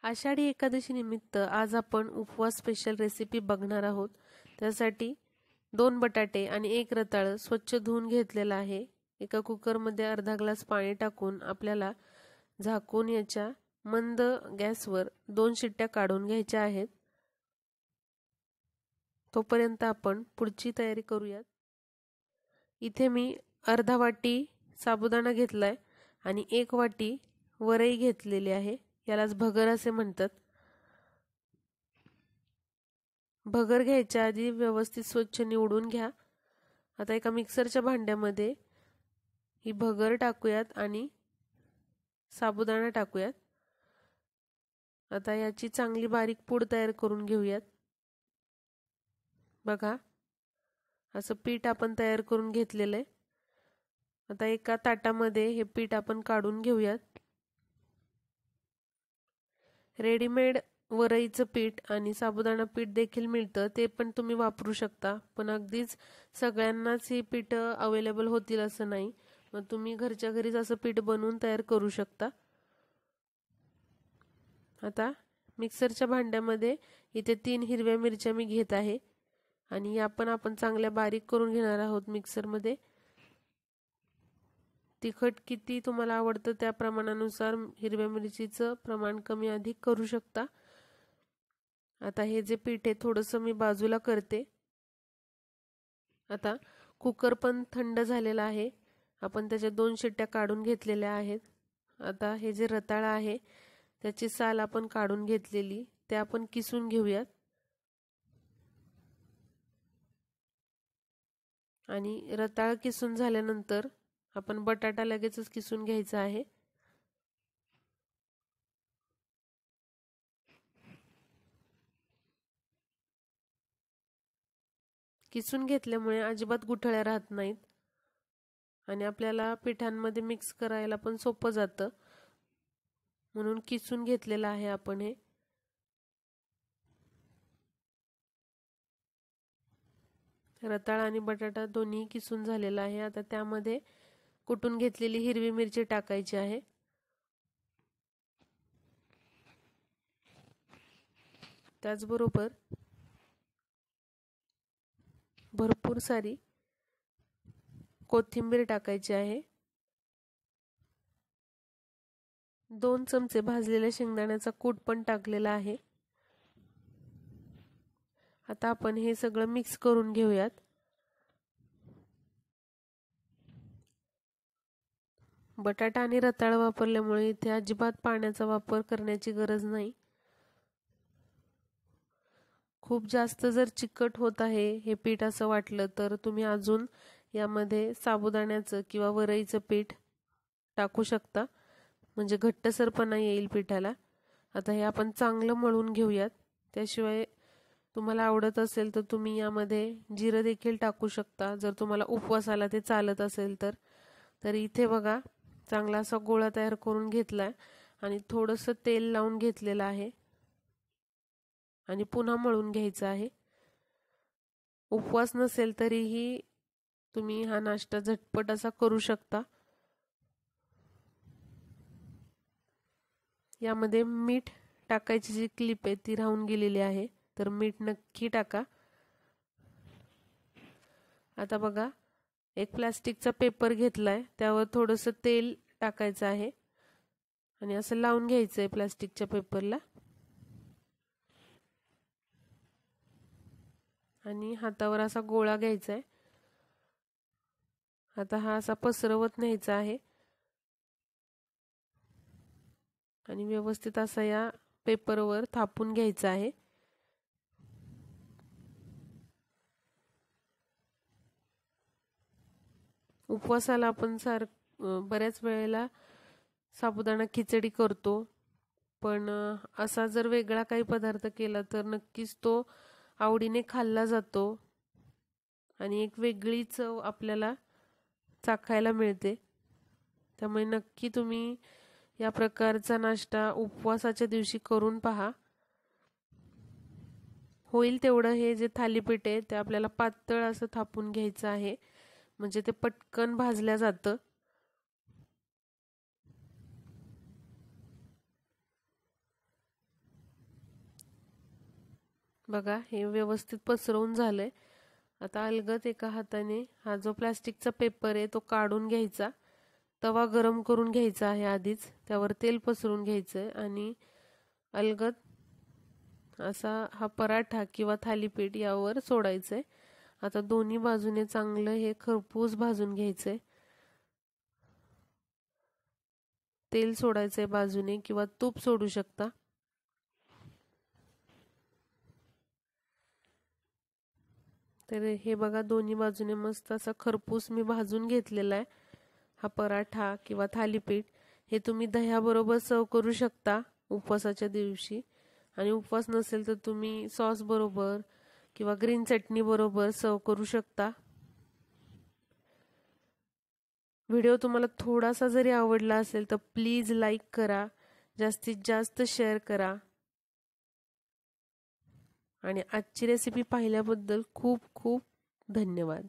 आषाढी एकादशी निमित्त आज आपण उपवास स्पेशल रेसिपी बघणार आहोत। त्यासाठी 2 बटाटे आणि 1 रताळ स्वच्छ धुवून घेतलेला आहे। एका कुकरमध्ये अर्धा ग्लास पाणी टाकून आपल्याला झाकून याच्या मंद गॅसवर 2 शिट्ट्या काढून घ्यायच्या आहेत। तोपर्यंत आपण पुढची तयारी करूयात। इथे मी अर्धा वाटी साबुदाणा घेतलाय आणि 1 वाटी वरई घेतलेली आहे। यालाच भगर असे म्हणतात। भगर घ्यायच्या आधी व्यवस्थित स्वच्छ निवडून घ्या। आता एका मिक्सरच्या भांड्यामध्ये ही भगर टाकूयात आणि साबुदाणा टाकूयात। आता याची चांगली बारीक पूड तयार करून घेऊयात। बघा, असं पीठ आपण तयार करून घेतलेलं आहे। आता एका ताटामध्ये हे पीठ आपण काढून घेऊयात। रेडीमेड वरईचं पीठ आणि साबुदाणा पीठ देखील मिळतं, ते पण तुम्ही वापरू शकता। पण अगदीच सगळ्यांनाच ही पीठ अवेलेबल होतील असं नाही, मग तुम्ही घरच्या घरीच असं पीठ बनवून तयार करू शकता। आता मिक्सरच्या भांड्यामध्ये इथे 3 हिरव्या मिरच्या मी घेत आहे आणि या पण आपण चांगल्या बारीक करून घेणार आहोत मिक्सरमध्ये। तिखट किती तुम्हाला आवडतं त्या प्रमाणानुसार हिरव्या मिरचीचं प्रमाण कमी अधिक करू शकता। आता हे जे पीठ आहे थोडंसं मी बाजूला करते। आता कुकर पण थंड झालेला आहे, आपण त्याच्या 2 शिट्ट्या काढून घेतलेल्या आहेत। आता हे जे रताळ आहे त्याची साल आपण काढून घेतलेली ते आपण किसून घेऊयात आणि रताळ किसून झाल्यानंतर आपण बटाटा लगेचच किसून घ्यायचा आहे। किसून घेतल्यामुळे अजिबात गुठळ्या राहत नाहीत आणि आपल्याला पिठांमध्ये मिक्स करायला पण सोपं जातं, म्हणून किसून घेतलेलं आहे आपण हे। रताळ आणि बटाटा दोन्ही किसून झालेला आहे। आता त्यामध्ये कुटून घेतलेली हिरवी मिरची टाकायची आहे। त्याचबरोबर भरपूर सारी कोथिंबीर टाकायची आहे। 2 चमचे भाजलेल्या शेंगदाण्याचा कूट पण टाकलेला आहे। आता आपण हे सगळं मिक्स करून घेऊयात। बटाटा आणि रताळ वापरल्यामुळे इथे अजिबात पाण्याचा वापर करण्याची गरज नाही। खूप जास्त जर चिकट होत आहे हे पीठ असं वाटलं तर तुम्ही अजून यामध्ये साबुदाण्याचं किंवा वरईचं पीठ टाकू शकता, म्हणजे घट्टसरपणा येईल पिठाला। आता हे आपण चांगलं मळून घेऊयात। त्याशिवाय तुम्हाला आवडत असेल तर तुम्ही यामध्ये जिरं देखील टाकू शकता, जर तुम्हाला उपवासाला ते चालत असेल तर। तर इथे बघा, चांगला असा गोळा तयार करून घेतलाय आणि थोडंसं तेल लावून घेतलेलं आहे आणि पुन्हा मळून घ्यायचं आहे। उपवास नसेल तरीही तुम्ही हा नाश्ता झटपट असा करू शकता। यामध्ये मीठ टाकायची जी क्लिप आहे ती राहून गेलेली आहे, तर मीठ नक्की टाका। आता बघा, एक प्लास्टिकचा पेपर घेतलाय, त्यावर थोडंसं तेल टाकायचं आहे आणि असं लावून घ्यायचंय प्लास्टिकच्या पेपरला आणि हातावर असा गोळा घ्यायचा आहे। आता हा असा पसरवत न्यायचा आहे आणि व्यवस्थित असा या पेपरवर थापून घ्यायचा आहे। उपवासाला आपण बऱ्याच वेळेला साबुदाणा खिचडी करतो, पण असा जर वेगळा काही पदार्थ केला तर नक्कीच तो आवडीने खाल्ला जातो आणि एक वेगळी चव आपल्याला चाखायला मिळते। त्यामुळे नक्की तुम्ही या प्रकारचा नाश्ता उपवासाच्या दिवशी करून पहा। होईल तेवढं हे जे थालीपीठ आहे ते आपल्याला पातळ असं थापून घ्यायचं आहे, म्हणजे ते पटकन भाजल्या जातं। बघा हे व्यवस्थित पसरवून झालंय. आता अलगद एका हाताने हा जो प्लास्टिकचा पेपर आहे तो काढून घ्यायचा. तवा गरम करून घ्यायचा आहे आधीच, त्यावर तेल पसरून घ्यायचंय आणि अलगद असा हा पराठा किंवा थालीपीठ यावर सोडायचंय. आता दोन्ही बाजूने चांगलं हे खरपूस भाजून घ्यायचंय. तेल सोडायचंय बाजूने किंवा तूप सोडू शकता. तर हे बघा दोन्ही बाजूने मस्त असा खरपूस मी भाजून घेतलेला आहे हा पराठा किंवा थालीपीठ. हे तुम्ही दह्याबरोबर सर्व करू शकता उपवासाच्या दिवशी, आणि उपवास नसेल तर तुम्ही सॉस बरोबर किंवा ग्रीन चटणी बरोबर सर्व करू शकता. व्हिडिओ तुम्हाला थोडासा जरी आवडला असेल तर प्लीज लाईक करा, जास्तीत जास्त शेअर करा, आणि आजची रेसिपी पाहिल्याबद्दल खूप खूप धन्यवाद.